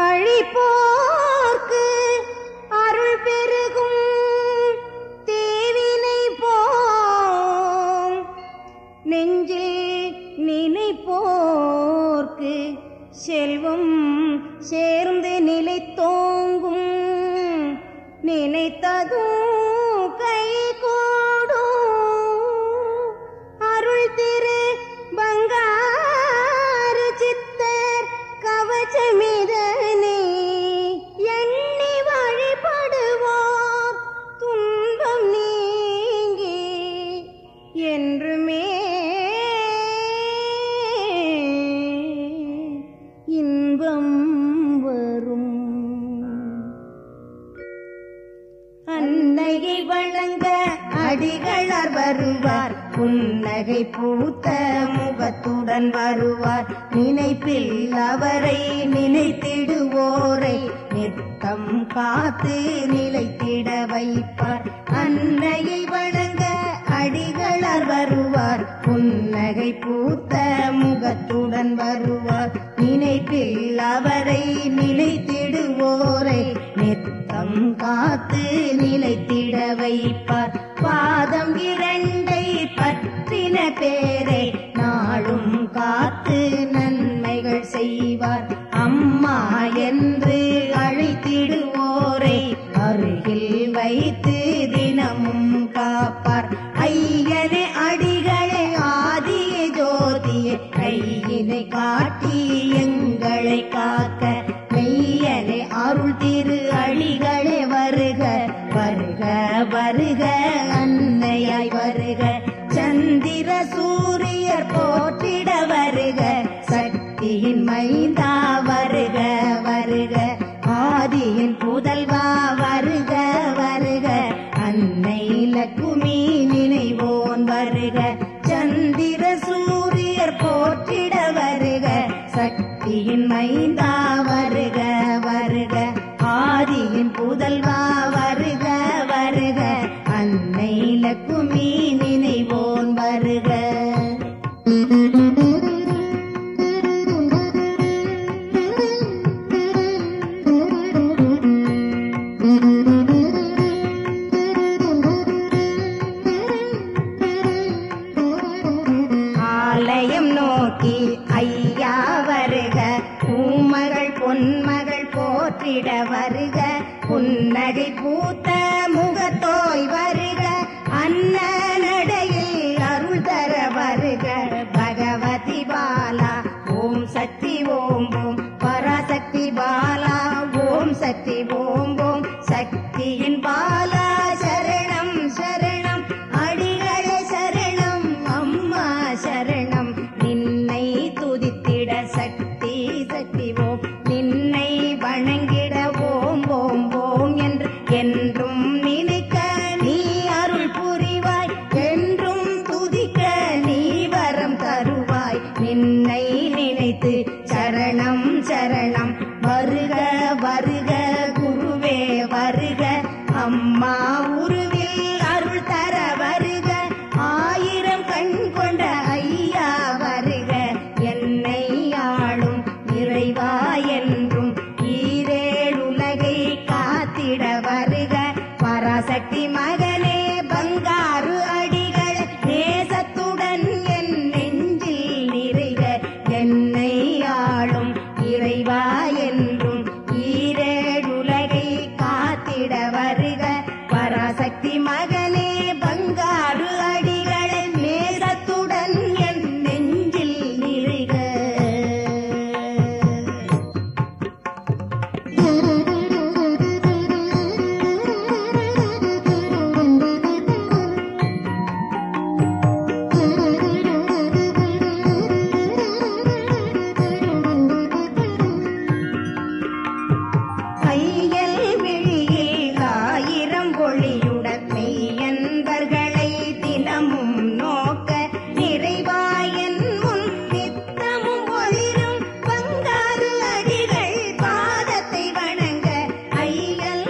அழிப்போர்க்கு அருள் பெருகும் தேவினை போம் நெஞ்சில் நினைப்போர்க்கு செல்வம் சேர்ந்து நிலைத்தோங்கும் நினைத்ததும் கை கூடும் அருள் திரு பங்காரு சித்தர் கவசமிதனை எண்ணி வழிபடுவோர் துன்பம் நீங்கி என்றுமே இன்பம் வரும். அன்னையை வணங்க அடிகளார் வருவார் புன்னகை பூத்த முகத்துடன் வருவார் நினைப்பில் அவரை நினைத்திடுவோரை நித்தம் காத்து நிலைத்திட வைப்பார். அன்னையை வணங்க அடிகளார் வருவார் புன்னகை பூத்த முகத்துடன் வருவார் நினைப்பில் அவரை நிலைத்திடுவோரை நித்தம் காத்து நிலைத்திட வைப்பார். பாதம் இரண்டை பற்றின பேரை நாளும் காத்து நன்மைகள் செய்வார். அம்மா என்று அழைத்திடுவோரை அருகில் வைத்து தினமும் காப்பார். ஐயனே அடிகளை ஆதிய ஜோதியை கையினை காட்டி எங்களை காக்க மெய்யனே அருள் திரு அடிகளே வருக வருக வருக அன்னையாய் வருக. சந்திர சூரியர் போற்றிட வருக சக்தியின் மைந்தா வருக வருக. ஆதியின் புதல்வா வருக வருக அன்னை லக்குமி நினைவோன் வருக. சந்திர சூரியர் போற்றிட வருக சக்தியின் மைந்தா வருக வருக. ஆதியின் புதல்வா வருக வருக அன்னை லக்குமி நினைவோன் வருக. ஆலயம் நோக்கி ஐயா வருக பூமகள் பொன்மகள் போற்றிட வருக புன்னகை பூத்த முகத்தோய் வருக அன்ன நடையில் அருள் தர வருக. பகவதி பாலா ஓம் சக்தி ஓம் ஓம் பராசக்தி பாலா ஓம் சக்தி ஓம் ஓம் சக்தியின் பாலா சரணம் சரணம் அடிகளே சரணம் அம்மா சரணம். நின்னை துதித்திட சக்தி சக்தி ஓம் நின்னை வணங்கிட ஓம் ஓம் ஓம் என்று என்றும் நினைக்க நீ அருள் புரிவாய் என்றும் துதிக்க நீ வரம் தருவாய். நின்னை நினைத்து சரணம் சரணம் வருக வருக குருவே வருக அம்மா உருவில் அருள் தர வருக. ஆயிரம் கண் கொண்ட ஐயா வருக என்னை ஆளும் இறைவா என்றும் ஈரேழுலகை காத்திட வருக. பராசக்தி மகனே பங்காரு அடிகள் நேசத்துடன் என் நெஞ்சில் நிறைக என்னை ஆளும் இறைவா என்றும் ஈரேழுலகை காத்திட வருக. பராசக்தி மகனே பங்காரு அடிகள் நேசத்துடன் என் நெஞ்சில் நிறைக. கையல் விழியில் ஆயிரம் ஒளியுடன் மெய்யன்பர்களை தினமும் நோக்க நிறைவாயன் முன் நித்தமும் ஒளிரும் பங்காரு அடிகள் பாதத்தை வணங்க. ஐயல்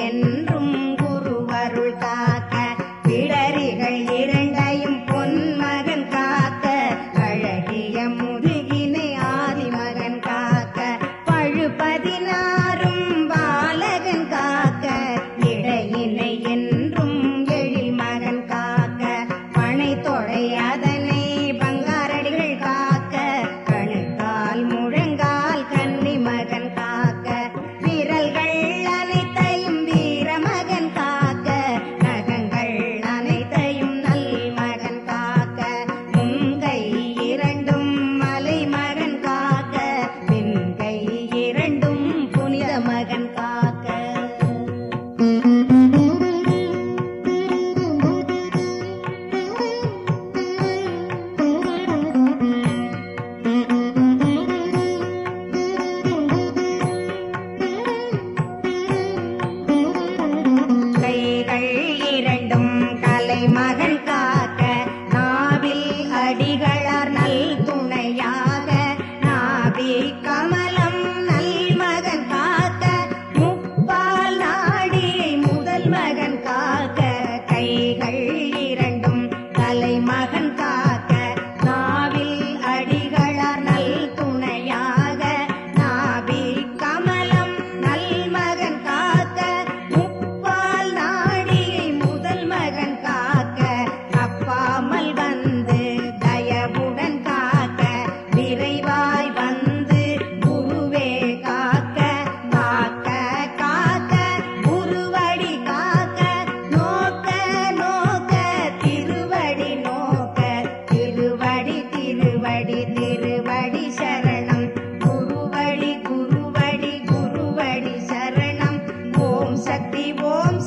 என்றும் குருவருள் காக்க பிடரிகள் இரண்டையும் பொன்மகன் காக்க அழகிய முதுகினை ஆதிமகன் காக்க பழு 16 பாலகன் காக்க இடையினை என்றும் எழில் மகன் காக்க பனை தொழை அதனை பங்காரடிகள் காக்க கணுக்கால் முழங்கால் கன்னி மகன் காக்க விரல்கள் அனைத்தையும் வீரமகன் காக்க நகங்கள் அனைத்தையும் நல் மகன் காக்க முன்கை இரண்டும் மலை மகன் காக்க பின்கை இரண்டும் புனித மகன் காக்க கைகள் இரண்டும் கலை மகன் காக்க நாவில் அடிகளார் நல் துணையாக நாவி கமலம் நல் மகன் காக்க முப்பால் நாடியை முதல் மகன் காக்க கைகள் இரண்டும் கலை மகன் காக்க நாவில் அடிகளார் நல் துணையாக நாவி கமலம் நல் மகன் காக்க முப்பால் நாடியை முதல் மகன் காக்க தப்பாமல் வந்து தயவுடன் காக்க விரைவாய் வந்து குருவே காக்க காக்க காக்க குருவடி காக்க நோக்க நோக்க திருவடி நோக்க திருவடி திருவடி திருவடி சரணம் குருவடி குருவடி குருவடி சரணம் ஓம் சக்தி ஓம்